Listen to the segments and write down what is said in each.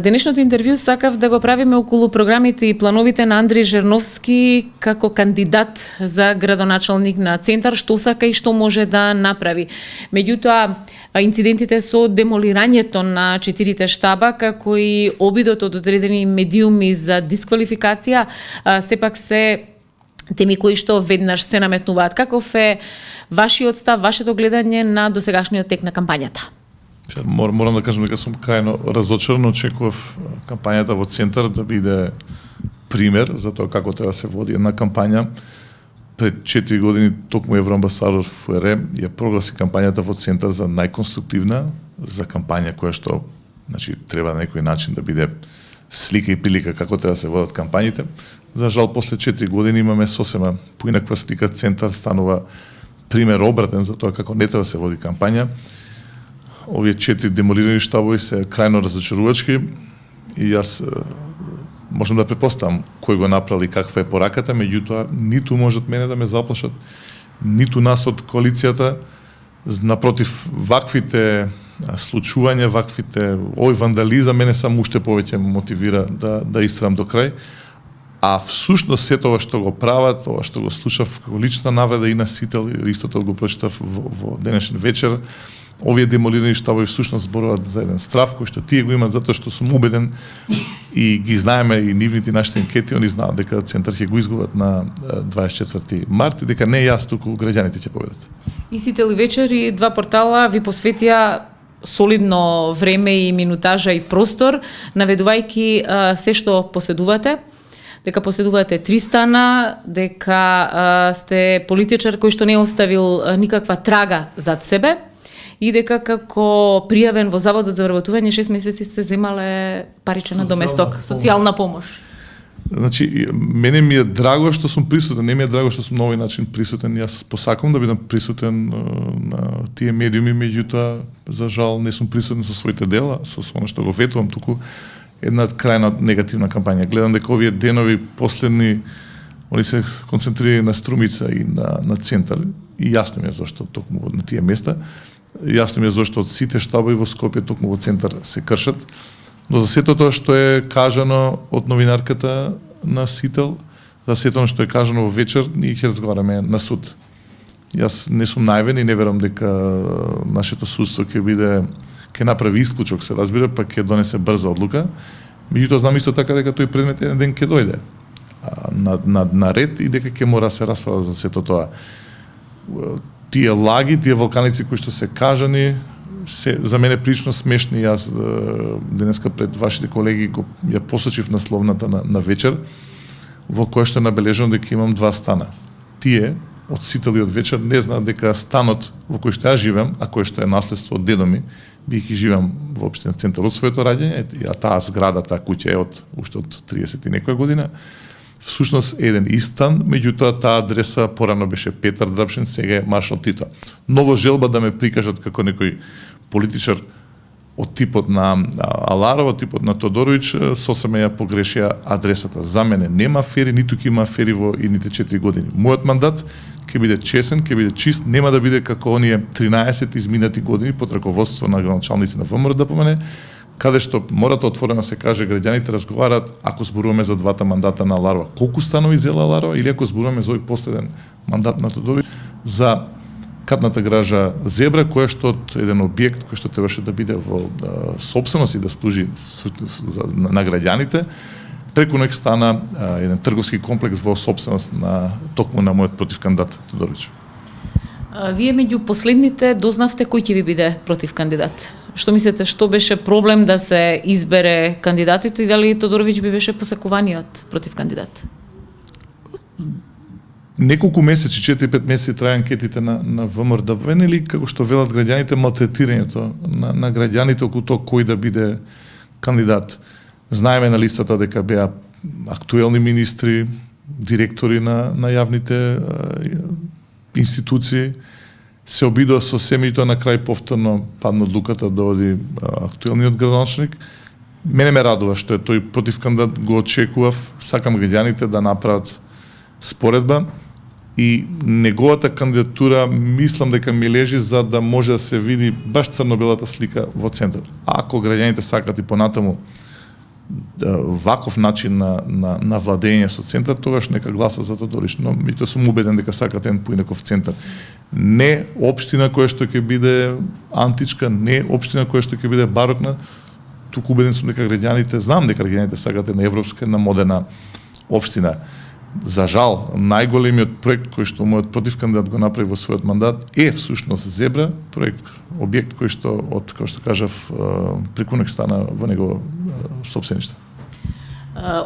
Денешното интервју сакав да го правиме околу програмите и плановите на Андри Жерновски како кандидат за градоначалник на Центар, што сака и што може да направи. Меѓутоа, инцидентите со демолирањето на 4 штаба, како и обидот од одредени медиуми за дисквалификација, сепак се теми кои што веднаш се наметнуваат. Каков е вашиот став, вашето гледање на досегашниот тек на кампањата? Морам да кажам дека сум крајно разочаран, очекував кампањата во Центар да биде пример за тоа како треба да се води една кампања. Пред 4 години токму евроамбасадор ФР ја прогласи кампањата во Центар за најконструктивна, за кампања која што треба на некој начин да биде слика и прилика како треба да се водат кампањите. За жал, после 4 години имаме сосема поинаква слика. Центар станува пример обратен за тоа како не треба да се води кампања. Овие 4 демолирани штабови се крајно разочарувачки и јас можам да претпоставам кој го направи и каква е пораката, меѓутоа ниту можат мене да ме заплашат, ниту нас од коалицијата. Напротив, ваквите случувања, ваквите овој вандализам мене само уште повеќе мотивира да истрам до крај. А всушност се тоа што го прават, тоа што го слушав како лична навреда и на Сител, истото го прочитав во денешен вечер, овие демолирани штабови всушност зборуваат за еден страв кој што тие го имаат затоа што сум убеден и ги знаеме и нивните нашите анкети, они знаат дека Центар ќе го изгубат на 24 март и дека не јас, туку граѓаните ќе победат. И Сител и вечер и два портала ви посветија солидно време и минутажа и простор, наведувајќи се што поседувате, дека поседувате 3 стана, дека сте политичар кој што не оставил никаква трага зад себе и дека како пријавен во Заводот за вработување 6 месеци сте земале паричен надоместок, социјална помош. Значи, мене ми е драго што сум присутен, не ми е драго што сум на овој начин присутен. Јас посакам да бидам присутен на тие медиуми, меѓутоа, за жал, не сум присутен со своите дела, со оно што го ветувам, туку една крајна негативна кампања. Гледам дека овие денови последни, они се концентрирани на Струмица и на Центар, и јасно ми е зашто токму на тие места. Јасно ми е зашто од сите штабови во Скопје токму во Центар се кршат. Но за сето тоа што е кажано од новинарката на Сител, за сето тоа што е кажано во вечер, ние ќе разговараме на суд. Јас не сум наивен и не верам дека нашето судство ќе направи исклучок, се разбира, па ќе донесе брза одлука. Меѓутоа знам исто така дека тој предмет еден ден ќе дојде на ред и дека ќе мора се расправа за сето тоа. Тие лаги, тие вулканици кои што се кажани, се за мене прилично смешни. Јас денеска пред вашите колеги ја посочив насловната на вечер, во која што е набележано дека имам 2 стана. Тие од Сител и од вечер не знаат дека станот во кој што ја живеам, а кој што е наследство од дедо ми, бидејќи живеам во општина Центар од своето раѓање, а таа зграда, таа куќа е уште од 30 и некоја година. Всушност еден истан, меѓутоа таа адреса порано беше Петар Драпшин, сега е Маршал Тито. Ново желба да ме прикажат како некој политичар од типот на Аларова, типот на Тодорович, сосема ја погрешија адресата. За мене нема афери, ниту ќе има афери во идните 4 години. Мојот мандат ќе биде чесен, ќе биде чист, нема да биде како оние 13 изминати години под раководство на градоначалници на ВМРО да помене, каде што морато отворено се каже, граѓаните разговараат ако зборуваме за 2 мандата на Аларова, колку станови зела Аларова, или ако зборуваме за овој последен мандат на Тодорович, за катната гража Зебра, која што од еден објект кој што требаше да биде во сопственост и да служи на граѓаните, преку ноќ стана еден трговски комплекс во сопственост токму на мојот противкандидат Тодорович. Вие меѓу последните дознавте кој ќе ви биде против кандидат. Што мислите, што беше проблем да се избере кандидатите и дали Тодорович би беше посекуваниот против кандидат? Неколку месеци, 4-5 месеци трае анкетите на ВМРО-ДПМН или како што велат граѓаните, малтретирањето на граѓаните околу тоа кој да биде кандидат. Знаеме на листата дека беа актуелни министри, директори на јавните институции, се обидува со семејто, на крај повторно падна одлуката да оди актуелниот градоначалник. Мене ме радува што е тој против кандидат, го очекував, сакам граѓаните да направат споредба и неговата кандидатура мислам дека ми лежи за да може да се види баш црно-белата слика во центар. Ако граѓаните сакат и понатаму ваков начин на владење со центар, тогаш нека гласа за Тодорич, но меѓутоа сум убеден дека сакат еден поинаков центар. Не општина која што ќе биде античка, не општина која што ќе биде барокна, туку убеден сум дека граѓаните, знам дека граѓаните сакат една европска, една модерна општина. За жал, најголемиот проект кој што мојот противкандидат го направи во својот мандат е всушност Зебра, проект, објект кој што од, како што кажав, прекунек стана во негово сопствеништво.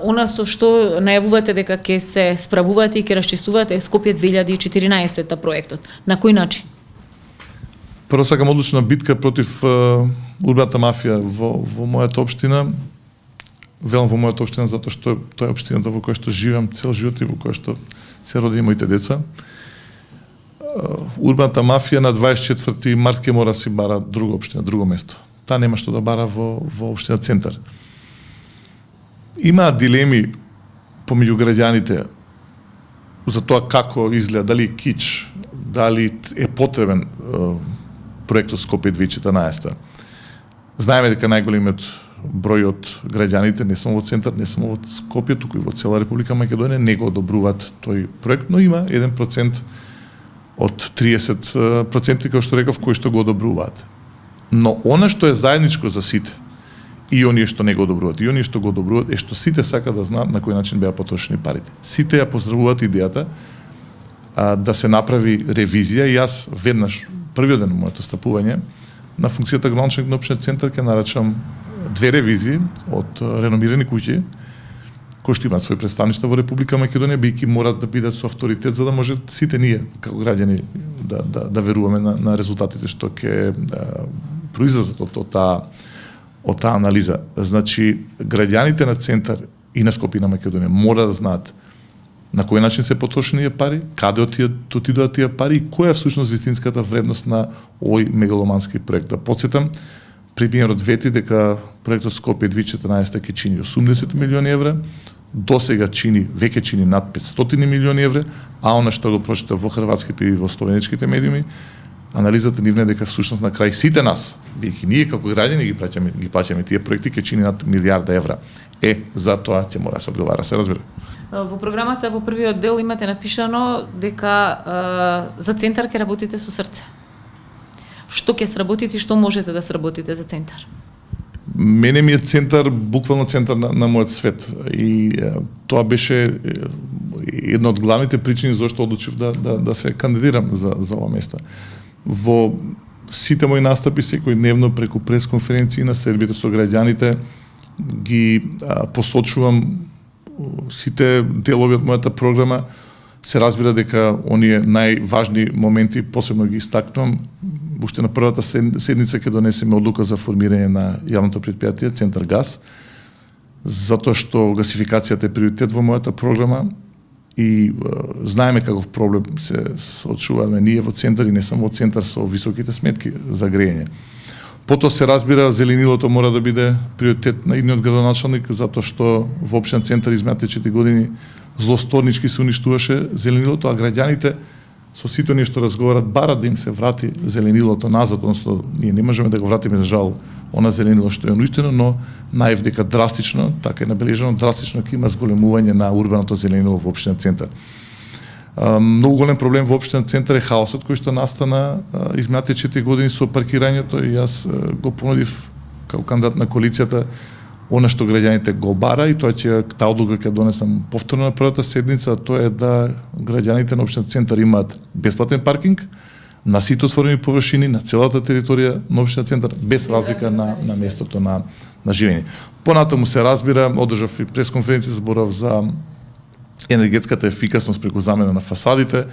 Она со што најавувате дека ќе се справувате и ќе расчистувате е Скопје 2014 проектот. На кој начин? Прво сакам одлучна битка против урбаната мафија во мојата општина. Велам во мојата општина затоа што тоа е општината во која што живеам цел живот и во која што се роди моите деца. Урбаната мафија на 24 март ќе мора да си бара друга општина, друго место. Таа нема што да бара во општина центар. Има дилеми помеѓу граѓаните за тоа како изгледа, дали кич, дали е потребен проектот Скопје 2014. Знаеме дека најголемиот број од граѓаните, не само во центар, не само во Скопје, туку и во цела Република Македонија, не го одобруваат тој проект, но има 1% од 30%, како што реков, кои што го одобруваат. Но она што е заедничко за сите, и оние што не го одобруваат, и оние што го одобруваат, е што сите сакаат да знаат на кој начин беа потрошени парите. Сите ја поздравуваат идејата да се направи ревизија, и јас веднаш, првиот ден на моето стапување, на функцијата градоначелник на општина центар ќе нарачам 2 ревизии од реномирани куќи кои што имаат своји представништва во Република Македонија, бијќи морат да бидат со авторитет за да може сите ние како граѓани да веруваме на резултатите што ќе произлезат од таа анализа. Значи, граѓаните на центар и на Скопје и на Македонија мора да знаат на кој начин се потрошени пари, каде отидоа тие пари и која е всушност вистинската вредност на овој мегаломански проект. Да подсетам, премиерот вети дека проектот Скопје 2014 ќе чини 80 милиони евра, досега веќе чини над 500 милиони евра, а она што го прочитав во хрватските и во словенечките медиуми, анализата нивна е дека всушност на крај сите нас, бидејќи ние како граѓани ги плаќаме тие проекти, ќе чини над милиарда евра. За тоа ќе мора да се одговара, се разбира. Во програмата во првиот дел имате напишано дека за центар ќе работите со срце. Што ќе сработите и што можете да сработите за центар? Мене ми е центар, буквално центар на мојот свет. И тоа беше една од главните причини зашто одлучив да се кандидирам за ова место. Во сите мои настапи секојдневно преку пресконференции на средбите со граѓаните ги посочувам сите делови од мојата програма. Се разбира дека оние најважни моменти посебно ги истакнувам. Уште на првата седница ќе донесеме одлука за формирање на јавното претпријатие Центар Газ, затоа што гасификацијата е приоритет во мојата програма и знаеме каков проблем се соочуваме ние во центар и не само во центар со високите сметки за грејење. Потоа се разбира зеленилото мора да биде приоритет на идниот градоначалник, затоа што во општина центар изминатите 4 години злосторнички се уништуваше зеленилото, а граѓаните со сите оние што разговарат барат да им се врати зеленилото назад, односно ние не можеме да го вратиме за жал она зеленило што е уништено, но најав дека драстично, така е набележано, драстично ќе има зголемување на урбаното зеленило во општина центар. Многу голем проблем во општина центар е хаосот кој што настана изминатите 4 години со паркирањето и јас го понудив како кандидат на коалицијата она што граѓаните го бара и таа одлука ќе донесам повторно на првата седница, тоа е да граѓаните на општина центар имаат бесплатен паркинг на сите отворени површини на целата територија на општина центар без разлика на местото на живење. Понатаму се разбира, одржав и пресконференција, зборав за енергетската ефикасност преку замена на фасадите,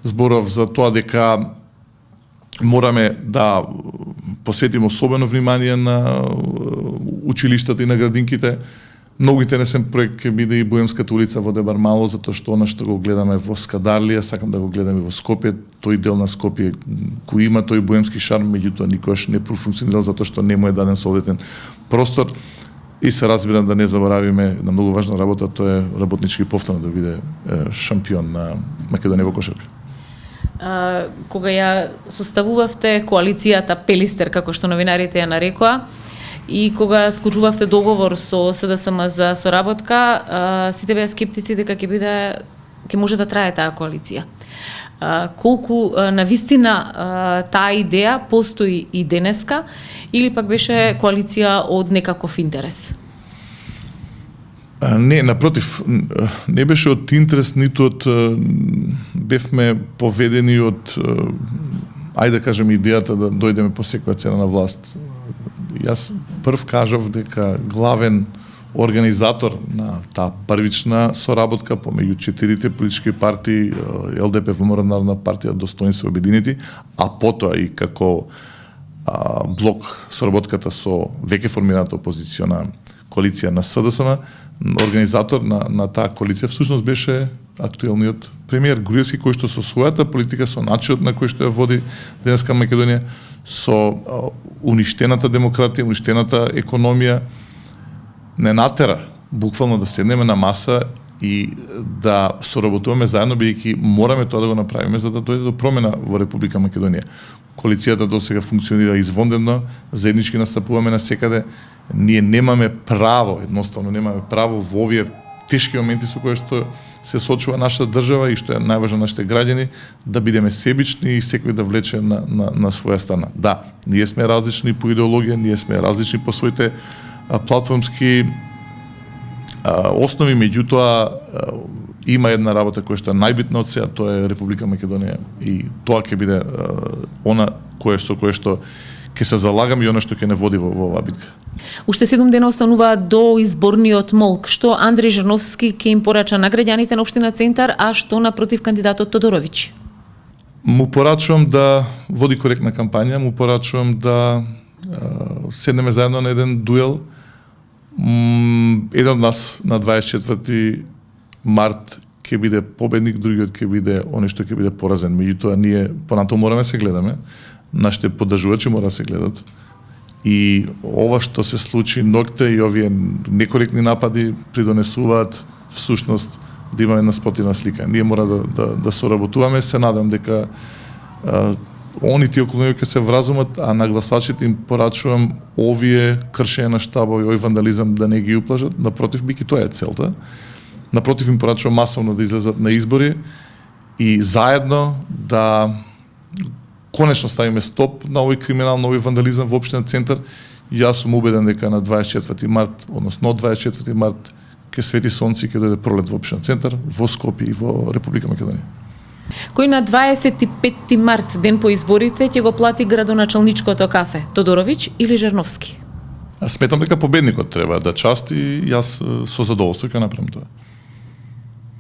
зборав за тоа дека мораме да посветиме особено внимание на училиштата и на градинките. Многу интересен проект ќе биде и Боемската улица во Дебар Мало, затоа што она што го гледаме во Скадарлија, сакам да го гледаме во Скопје, тој дел на Скопје кој има тој боемски шарм, меѓутоа никогаш не профункционира затоа што не му е даден соодветен простор. И се разбира да не заборавиме на многу важна работа, тоа е работнички повторно да биде шампион на Македонија во кошарка. Кога ја составувавте коалицијата Пелистер, како што новинарите ја нарекоа, и кога склучувавте договор со СДСМ за соработка, сите беа скептици дека ќе може да трае таа коалиција. Колку навистина таа идеја постои и денеска, или пак беше коалиција од некаков интерес? Не, напротив, не беше од интерес, ниту од бевме поведени од ајде да кажем идејата да дојдеме по секоја цена на власт. Јас прв кажав дека главен организатор на таа првична соработка помеѓу 4 политички партии, ЛДП, ВМРО, Народна партија, Достоинство, Обединети, а потоа и како блок соработката со веќе формираната опозициона коалиција на СДСМ, организатор на таа коалиција всушност беше актуелниот премиер Груевски, кој што со својата политика, со начинот на кој што ја води денеска Македонија, со уништената демократија, уништената економија, не натера буквално да седнеме на маса и да соработуваме заедно, бидејќи мораме тоа да го направиме за да дојде до промена во Република Македонија. Коалицијата досега функционира извондено, заеднички настапуваме на секаде. Ние немаме право, едноставно немаме право во овие тешки моменти со кои што се соочува нашата држава и што е најважно нашите граѓани, да бидеме себични и секој да влече на своја страна. Да, ние сме различни по идеологија, ние сме различни по своите платформски основи, меѓутоа има една работа која што е најбитна од сеа, тоа е Република Македонија и тоа ќе биде она со кое што ќе се залагам и она што ќе не води во оваа битка. Уште 7 дена остануваат до изборниот молк. Што Андреј Жерновски ќе им порача на граѓаните на општина Центар, а што напротив кандидатот Тодоровиќ? Му порачувам да води коректна кампања, му порачувам да седнеме заедно на еден дуел. Еден од нас на 24 март ќе биде победник, другиот ќе биде оној што ќе биде поразен. Меѓутоа ние понатаму мораме се гледаме, нашите поддржувачи мора да се гледат. И ова што се случи ноќта и овие некоректни напади придонесуваат всушност да имаме една спротивна слика. Ние мора да соработуваме, се надам дека оние околу него ќе се вразумат, а на гласачите им порачувам овие кршења на штабови, овој вандализам да не ги уплажат. Напротив, биќе тоа е целта. Напротив, им порачувам масовно да излезат на избори и заедно да конечно ставиме стоп на овој криминал, на овој вандализам во општина Центар. Јас сум убеден дека на 24 март, односно од 24 март, ќе свети сонце и ќе дојде пролет во општина Центар, во Скопје и во Република Македонија. Кој на 25 март, ден по изборите, ќе го плати градоначалничкото кафе? Тодоровиќ или Жерновски? Сметам дека победникот треба да части, јас со задоволство ќе направам тоа.